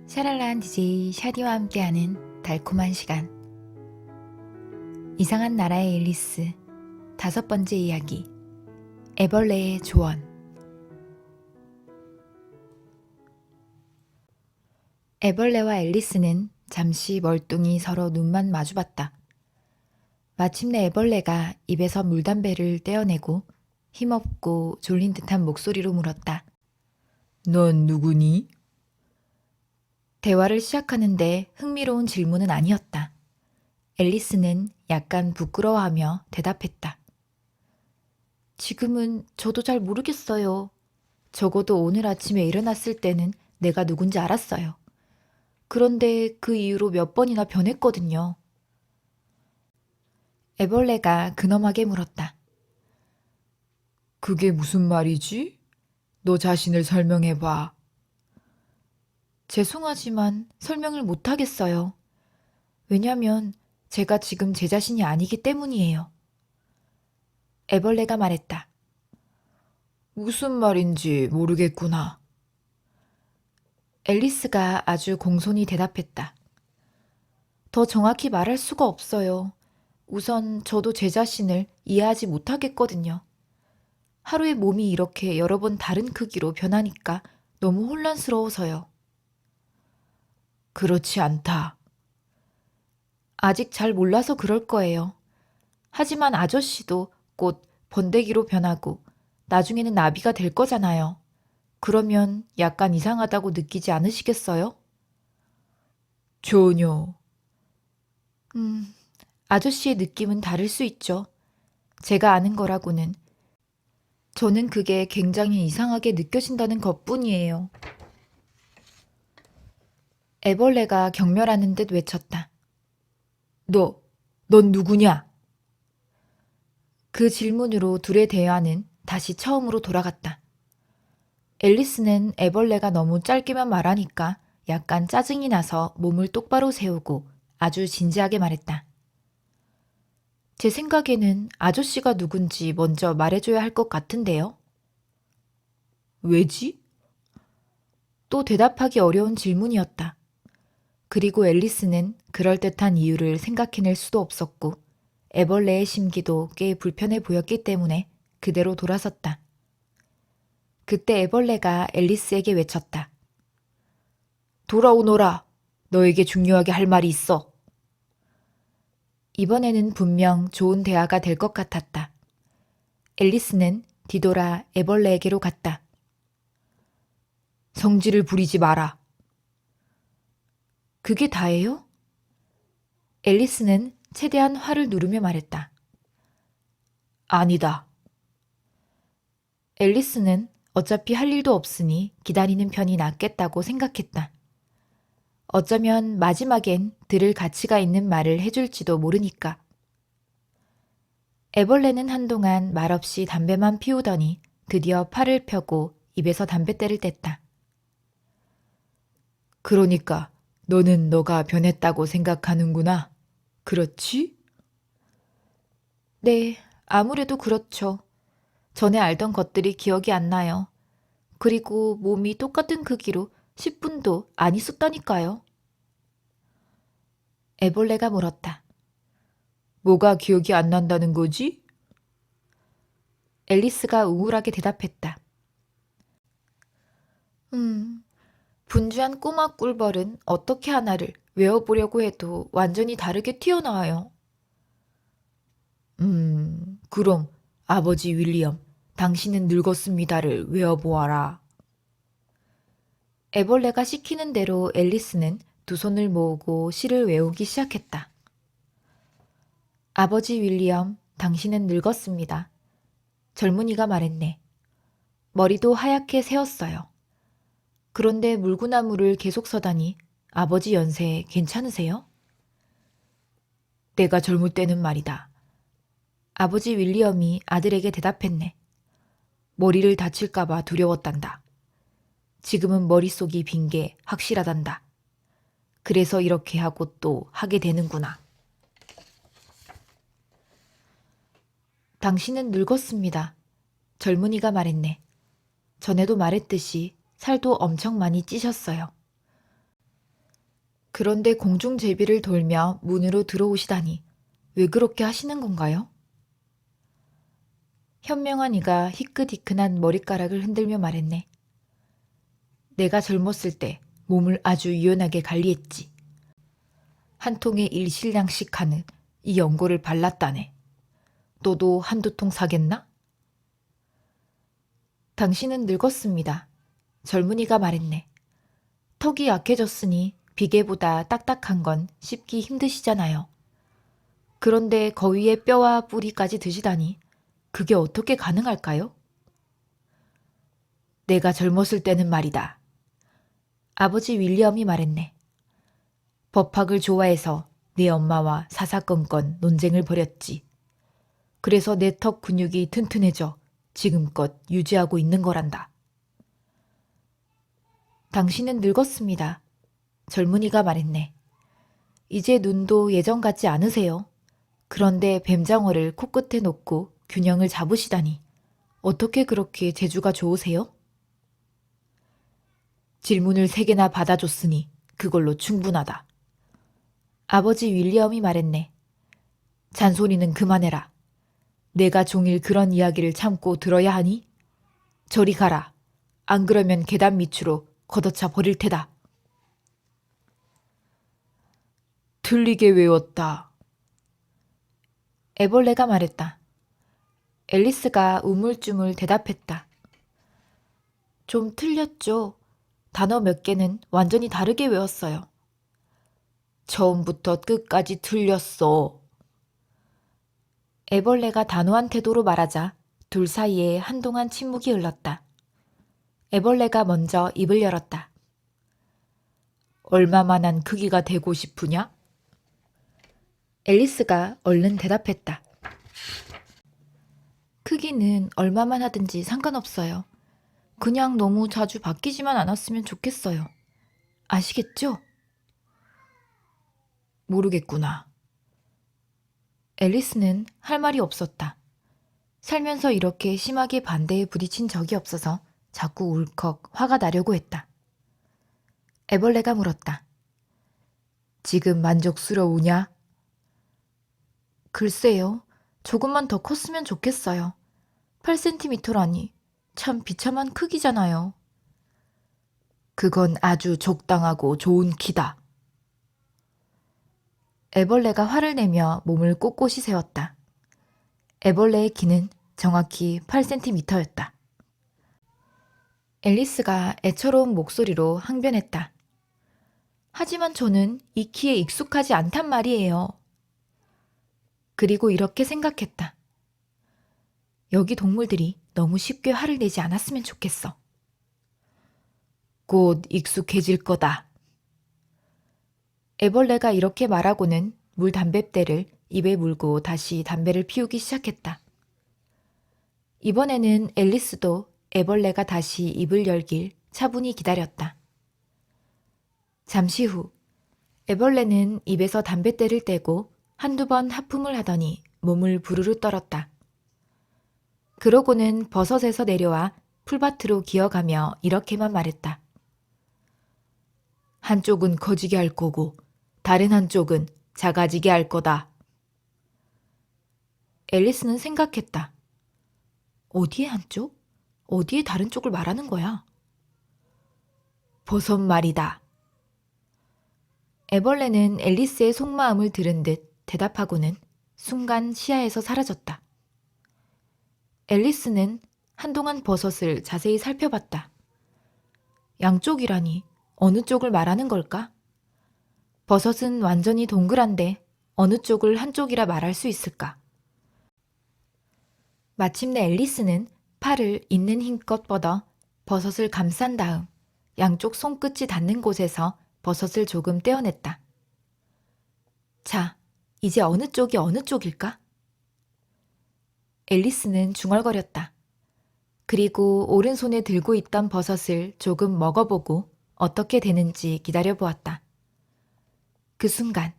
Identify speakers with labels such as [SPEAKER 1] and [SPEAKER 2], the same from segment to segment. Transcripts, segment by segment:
[SPEAKER 1] 샤랄라한 DJ 샤디와 함께하는 달콤한 시간. 이상한 나라의 앨리스 5번째 이야기. 애벌레의 조언. 애벌레와 앨리스는 잠시 멀뚱히 서로 눈만 마주봤다. 마침내 애벌레가 입에서 물담배를 떼어내고 힘없고 졸린 듯한 목소리로 물었다. 넌 누구니? 대화를 시작하는데 흥미로운 질문은 아니었다. 앨리스는 약간 부끄러워하며 대답했다. 지금은 저도 잘 모르겠어요. 적어도 오늘 아침에 일어났을 때는 내가 누군지 알았어요. 그런데 그 이후로 몇 번이나 변했거든요. 애벌레가 근엄하게 물었다. 그게 무슨 말이지? 너 자신을 설명해봐. 죄송하지만 설명을 못하겠어요. 왜냐면 제가 지금 제 자신이 아니기 때문이에요. 애벌레가 말했다. 무슨 말인지 모르겠구나. 앨리스가 아주 공손히 대답했다. 더 정확히 말할 수가 없어요. 우선 저도 제 자신을 이해하지 못하겠거든요. 하루에 몸이 이렇게 여러 번 다른 크기로 변하니까 너무 혼란스러워서요. 그렇지 않다. 아직 잘 몰라서 그럴 거예요. 하지만 아저씨도 곧 번데기로 변하고 나중에는 나비가 될 거잖아요. 그러면 약간 이상하다고 느끼지 않으시겠어요? 전혀. 아저씨의 느낌은 다를 수 있죠. 제가 아는 거라고는. 저는 그게 굉장히 이상하게 느껴진다는 것뿐이에요. 애벌레가 경멸하는 듯 외쳤다. 넌 누구냐? 그 질문으로 둘의 대화는 다시 처음으로 돌아갔다. 앨리스는 애벌레가 너무 짧게만 말하니까 약간 짜증이 나서 몸을 똑바로 세우고 아주 진지하게 말했다. 제 생각에는 아저씨가 누군지 먼저 말해줘야 할 것 같은데요. 왜지? 또 대답하기 어려운 질문이었다. 그리고 앨리스는 그럴듯한 이유를 생각해낼 수도 없었고 애벌레의 심기도 꽤 불편해 보였기 때문에 그대로 돌아섰다. 그때 애벌레가 앨리스에게 외쳤다. 돌아오너라. 너에게 중요하게 할 말이 있어. 이번에는 분명 좋은 대화가 될 것 같았다. 앨리스는 뒤돌아 애벌레에게로 갔다. 성질을 부리지 마라. 그게 다예요? 앨리스는 최대한 화를 누르며 말했다. 아니다. 앨리스는 어차피 할 일도 없으니 기다리는 편이 낫겠다고 생각했다. 어쩌면 마지막엔 들을 가치가 있는 말을 해줄지도 모르니까. 애벌레는 한동안 말없이 담배만 피우더니 드디어 팔을 펴고 입에서 담뱃대를 뗐다. 그러니까 너는 너가 변했다고 생각하는구나. 그렇지? 네, 아무래도 그렇죠. 전에 알던 것들이 기억이 안 나요. 그리고 몸이 똑같은 크기로 10분도 안 있었다니까요. 애벌레가 물었다. 뭐가 기억이 안 난다는 거지? 앨리스가 우울하게 대답했다. 분주한 꼬마 꿀벌은 어떻게 하나를 외워보려고 해도 완전히 다르게 튀어나와요. 그럼 아버지 윌리엄, 당신은 늙었습니다를 외워보아라. 애벌레가 시키는 대로 앨리스는 두 손을 모으고 시를 외우기 시작했다. 아버지 윌리엄, 당신은 늙었습니다. 젊은이가 말했네. 머리도 하얗게 새었어요. 그런데 물구나무를 계속 서다니 아버지 연세 괜찮으세요? 내가 젊을 때는 말이다. 아버지 윌리엄이 아들에게 대답했네. 머리를 다칠까봐 두려웠단다. 지금은 머릿속이 빈 게 확실하단다. 그래서 이렇게 하고 또 하게 되는구나. 당신은 늙었습니다. 젊은이가 말했네. 전에도 말했듯이 살도 엄청 많이 찌셨어요. 그런데 공중제비를 돌며 문으로 들어오시다니 왜 그렇게 하시는 건가요? 현명한 이가 희끗희끗한 머리카락을 흔들며 말했네. 내가 젊었을 때 몸을 아주 유연하게 관리했지. 한 통에 일실량씩 하는 이 연고를 발랐다네. 너도 한두 통 사겠나? 당신은 늙었습니다. 젊은이가 말했네. 턱이 약해졌으니 비계보다 딱딱한 건 씹기 힘드시잖아요. 그런데 거위의 뼈와 뿌리까지 드시다니 그게 어떻게 가능할까요? 내가 젊었을 때는 말이다. 아버지 윌리엄이 말했네. 법학을 좋아해서 내 엄마와 사사건건 논쟁을 벌였지. 그래서 내 턱 근육이 튼튼해져 지금껏 유지하고 있는 거란다. 당신은 늙었습니다. 젊은이가 말했네. 이제 눈도 예전 같지 않으세요. 그런데 뱀장어를 코끝에 놓고 균형을 잡으시다니 어떻게 그렇게 재주가 좋으세요? 질문을 3개나 받아줬으니 그걸로 충분하다. 아버지 윌리엄이 말했네. 잔소리는 그만해라. 내가 종일 그런 이야기를 참고 들어야 하니? 저리 가라. 안 그러면 계단 밑으로 걷어차 버릴 테다. 틀리게 외웠다. 애벌레가 말했다. 앨리스가 우물쭈물 대답했다. 좀 틀렸죠. 단어 몇 개는 완전히 다르게 외웠어요. 처음부터 끝까지 틀렸어. 애벌레가 단호한 태도로 말하자 둘 사이에 한동안 침묵이 흘렀다. 애벌레가 먼저 입을 열었다. 얼마만한 크기가 되고 싶으냐? 앨리스가 얼른 대답했다. 크기는 얼마만 하든지 상관없어요. 그냥 너무 자주 바뀌지만 않았으면 좋겠어요. 아시겠죠? 모르겠구나. 앨리스는 할 말이 없었다. 살면서 이렇게 심하게 반대에 부딪힌 적이 없어서 자꾸 울컥 화가 나려고 했다. 애벌레가 물었다. 지금 만족스러우냐? 글쎄요. 조금만 더 컸으면 좋겠어요. 8cm라니 참 비참한 크기잖아요. 그건 아주 적당하고 좋은 키다. 애벌레가 화를 내며 몸을 꼿꼿이 세웠다. 애벌레의 키는 정확히 8cm였다. 앨리스가 애처로운 목소리로 항변했다. 하지만 저는 이 키에 익숙하지 않단 말이에요. 그리고 이렇게 생각했다. 여기 동물들이 너무 쉽게 화를 내지 않았으면 좋겠어. 곧 익숙해질 거다. 애벌레가 이렇게 말하고는 물 담뱃대를 입에 물고 다시 담배를 피우기 시작했다. 이번에는 앨리스도 애벌레가 다시 입을 열길 차분히 기다렸다. 잠시 후 애벌레는 입에서 담뱃대를 떼고 한두 번 하품을 하더니 몸을 부르르 떨었다. 그러고는 버섯에서 내려와 풀밭으로 기어가며 이렇게만 말했다. 한쪽은 커지게 할 거고 다른 한쪽은 작아지게 할 거다. 앨리스는 생각했다. 어디에 한쪽? 어디에 다른 쪽을 말하는 거야? 버섯 말이다. 애벌레는 앨리스의 속마음을 들은 듯 대답하고는 순간 시야에서 사라졌다. 앨리스는 한동안 버섯을 자세히 살펴봤다. 양쪽이라니 어느 쪽을 말하는 걸까? 버섯은 완전히 동그란데 어느 쪽을 한쪽이라 말할 수 있을까? 마침내 앨리스는 팔을 있는 힘껏 뻗어 버섯을 감싼 다음 양쪽 손끝이 닿는 곳에서 버섯을 조금 떼어냈다. 자, 이제 어느 쪽이 어느 쪽일까? 앨리스는 중얼거렸다. 그리고 오른손에 들고 있던 버섯을 조금 먹어보고 어떻게 되는지 기다려보았다. 그 순간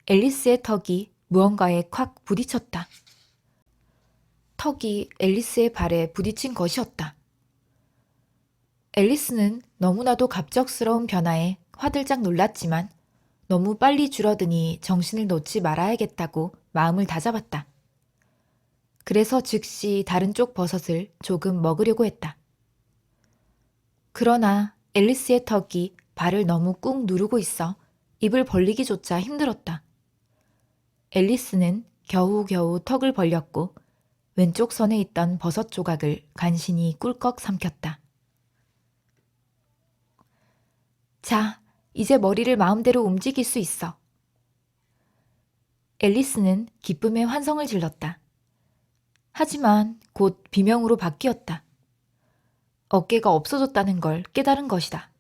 [SPEAKER 1] 앨리스의 턱이 무언가에 콱 부딪혔다. 턱이 앨리스의 발에 부딪힌 것이었다. 앨리스는 너무나도 갑작스러운 변화에 화들짝 놀랐지만 너무 빨리 줄어드니 정신을 놓지 말아야겠다고 마음을 다잡았다. 그래서 즉시 다른 쪽 버섯을 조금 먹으려고 했다. 그러나 앨리스의 턱이 발을 너무 꾹 누르고 있어 입을 벌리기조차 힘들었다. 앨리스는 겨우겨우 턱을 벌렸고 왼쪽 선에 있던 버섯 조각을 간신히 꿀꺽 삼켰다. 자, 이제 머리를 마음대로 움직일 수 있어. 앨리스는 기쁨에 환성을 질렀다. 하지만 곧 비명으로 바뀌었다. 어깨가 없어졌다는 걸 깨달은 것이다.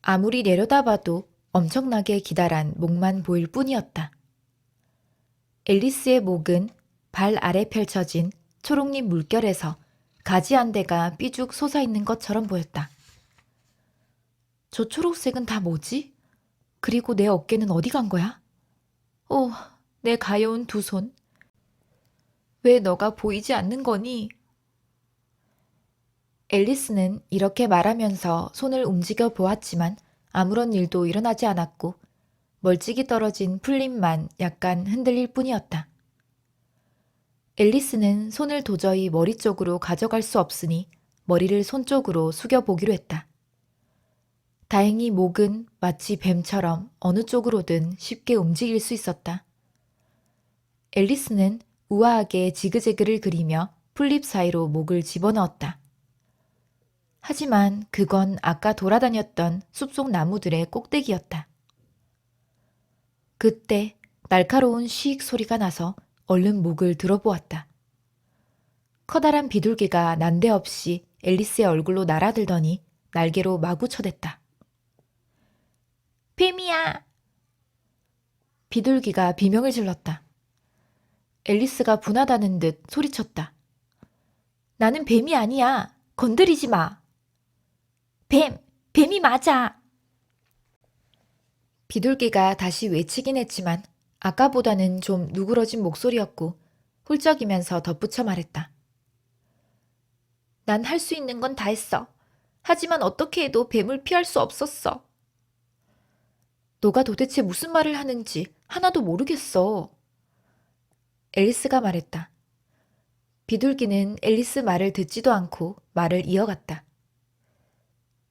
[SPEAKER 1] 아무리 내려다봐도 엄청나게 기다란 목만 보일 뿐이었다. 앨리스의 목은 발 아래 펼쳐진 초록잎 물결에서 가지 한 대가 삐죽 솟아있는 것처럼 보였다. 저 초록색은 다 뭐지? 그리고 내 어깨는 어디 간 거야? 오, 내 가여운 두 손. 왜 너가 보이지 않는 거니? 앨리스는 이렇게 말하면서 손을 움직여 보았지만 아무런 일도 일어나지 않았고 멀찍이 떨어진 풀잎만 약간 흔들릴 뿐이었다. 앨리스는 손을 도저히 머리 쪽으로 가져갈 수 없으니 머리를 손 쪽으로 숙여보기로 했다. 다행히 목은 마치 뱀처럼 어느 쪽으로든 쉽게 움직일 수 있었다. 앨리스는 우아하게 지그재그를 그리며 풀잎 사이로 목을 집어넣었다. 하지만 그건 아까 돌아다녔던 숲속 나무들의 꼭대기였다. 그때 날카로운 쉬익 소리가 나서 얼른 목을 들어보았다. 커다란 비둘기가 난데없이 앨리스의 얼굴로 날아들더니 날개로 마구 쳐댔다. 뱀이야! 비둘기가 비명을 질렀다. 앨리스가 분하다는 듯 소리쳤다. 나는 뱀이 아니야. 건드리지 마. 뱀이 맞아. 비둘기가 다시 외치긴 했지만 아까보다는 좀 누그러진 목소리였고 훌쩍이면서 덧붙여 말했다. 난 할 수 있는 건 다 했어. 하지만 어떻게 해도 뱀을 피할 수 없었어. 너가 도대체 무슨 말을 하는지 하나도 모르겠어. 앨리스가 말했다. 비둘기는 앨리스 말을 듣지도 않고 말을 이어갔다.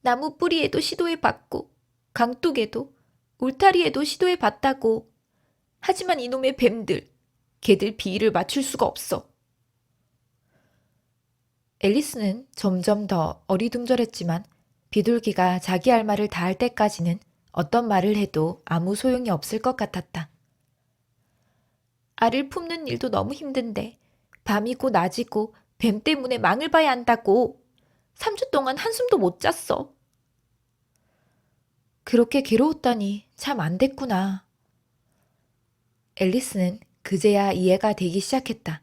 [SPEAKER 1] 나무 뿌리에도 시도해봤고 강둑에도 울타리에도 시도해봤다고. 하지만 이놈의 뱀들, 걔들 비위를 맞출 수가 없어. 앨리스는 점점 더 어리둥절했지만 비둘기가 자기 할 말을 다 할 때까지는 어떤 말을 해도 아무 소용이 없을 것 같았다. 알을 품는 일도 너무 힘든데 밤이고 낮이고 뱀 때문에 망을 봐야 한다고. 3주 동안 한숨도 못 잤어. 그렇게 괴로웠다니 참 안 됐구나. 앨리스는 그제야 이해가 되기 시작했다.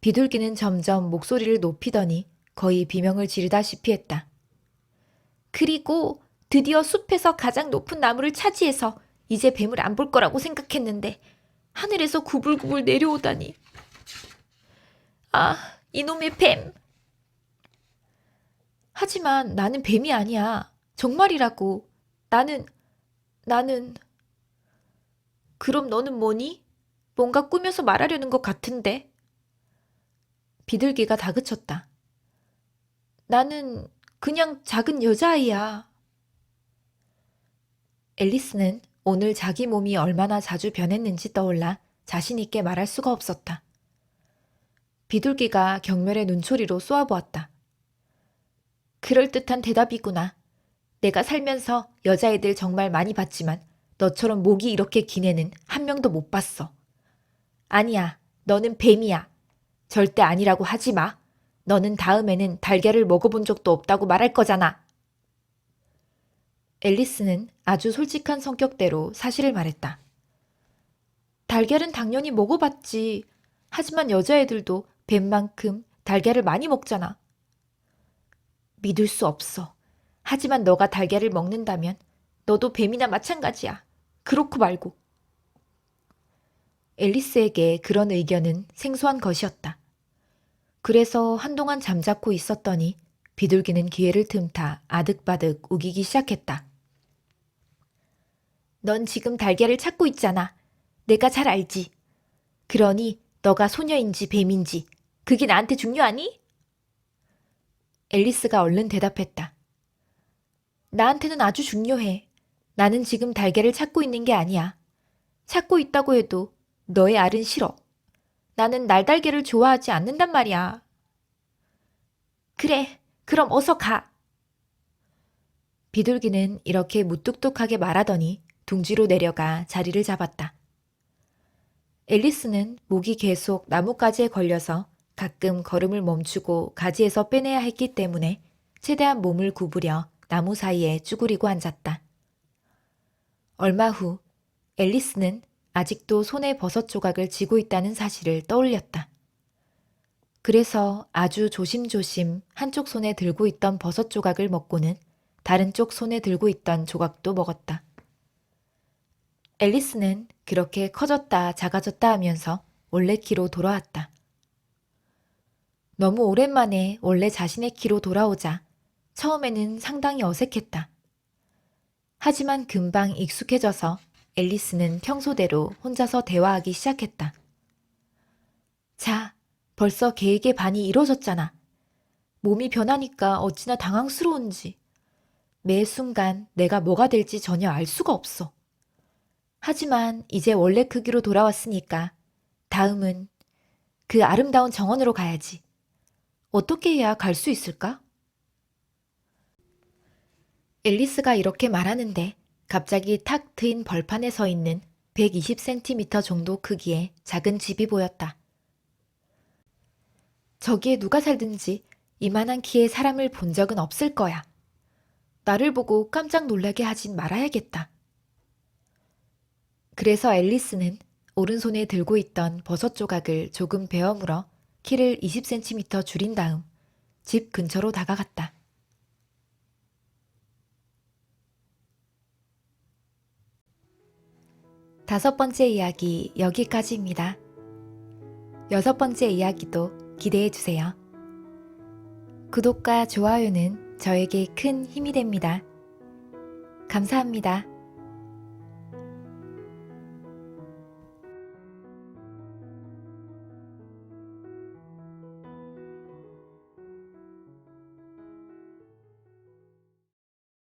[SPEAKER 1] 비둘기는 점점 목소리를 높이더니 거의 비명을 지르다시피 했다. 그리고 드디어 숲에서 가장 높은 나무를 차지해서 이제 뱀을 안 볼 거라고 생각했는데 하늘에서 구불구불 내려오다니. 아, 이놈의 뱀. 하지만 나는 뱀이 아니야. 정말이라고. 나는... 그럼 너는 뭐니? 뭔가 꾸며서 말하려는 것 같은데. 비둘기가 다그쳤다. 나는 그냥 작은 여자아이야. 앨리스는 오늘 자기 몸이 얼마나 자주 변했는지 떠올라 자신 있게 말할 수가 없었다. 비둘기가 경멸의 눈초리로 쏘아보았다. 그럴듯한 대답이구나. 내가 살면서 여자애들 정말 많이 봤지만 너처럼 목이 이렇게 긴 애는 한 명도 못 봤어. 아니야, 너는 뱀이야. 절대 아니라고 하지 마. 너는 다음에는 달걀을 먹어본 적도 없다고 말할 거잖아. 앨리스는 아주 솔직한 성격대로 사실을 말했다. 달걀은 당연히 먹어봤지. 하지만 여자애들도 뱀만큼 달걀을 많이 먹잖아. 믿을 수 없어. 하지만 너가 달걀을 먹는다면 너도 뱀이나 마찬가지야. 그렇고 말고. 앨리스에게 그런 의견은 생소한 것이었다. 그래서 한동안 잠자코 있었더니 비둘기는 기회를 틈타 아득바득 우기기 시작했다. 넌 지금 달걀을 찾고 있잖아. 내가 잘 알지. 그러니 너가 소녀인지 뱀인지 그게 나한테 중요하니? 앨리스가 얼른 대답했다. 나한테는 아주 중요해. 나는 지금 달걀을 찾고 있는 게 아니야. 찾고 있다고 해도 너의 알은 싫어. 나는 날달걀을 좋아하지 않는단 말이야. 그래, 그럼 어서 가. 비둘기는 이렇게 무뚝뚝하게 말하더니 둥지로 내려가 자리를 잡았다. 앨리스는 목이 계속 나뭇가지에 걸려서 가끔 걸음을 멈추고 가지에서 빼내야 했기 때문에 최대한 몸을 구부려 나무 사이에 쭈그리고 앉았다. 얼마 후 앨리스는 아직도 손에 버섯 조각을 쥐고 있다는 사실을 떠올렸다. 그래서 아주 조심조심 한쪽 손에 들고 있던 버섯 조각을 먹고는 다른 쪽 손에 들고 있던 조각도 먹었다. 앨리스는 그렇게 커졌다 작아졌다 하면서 원래 키로 돌아왔다. 너무 오랜만에 원래 자신의 키로 돌아오자 처음에는 상당히 어색했다. 하지만 금방 익숙해져서 앨리스는 평소대로 혼자서 대화하기 시작했다. 자, 벌써 계획의 반이 이루어졌잖아. 몸이 변하니까 어찌나 당황스러운지. 매 순간 내가 뭐가 될지 전혀 알 수가 없어. 하지만 이제 원래 크기로 돌아왔으니까 다음은 그 아름다운 정원으로 가야지. 어떻게 해야 갈 수 있을까? 앨리스가 이렇게 말하는데 갑자기 탁 트인 벌판에 서 있는 120cm 정도 크기의 작은 집이 보였다. 저기에 누가 살든지 이만한 키의 사람을 본 적은 없을 거야. 나를 보고 깜짝 놀라게 하진 말아야겠다. 그래서 앨리스는 오른손에 들고 있던 버섯 조각을 조금 베어 물어 키를 20cm 줄인 다음 집 근처로 다가갔다. 다섯 번째 이야기 여기까지입니다. 여섯 번째 이야기도 기대해 주세요. 구독과 좋아요는 저에게 큰 힘이 됩니다. 감사합니다.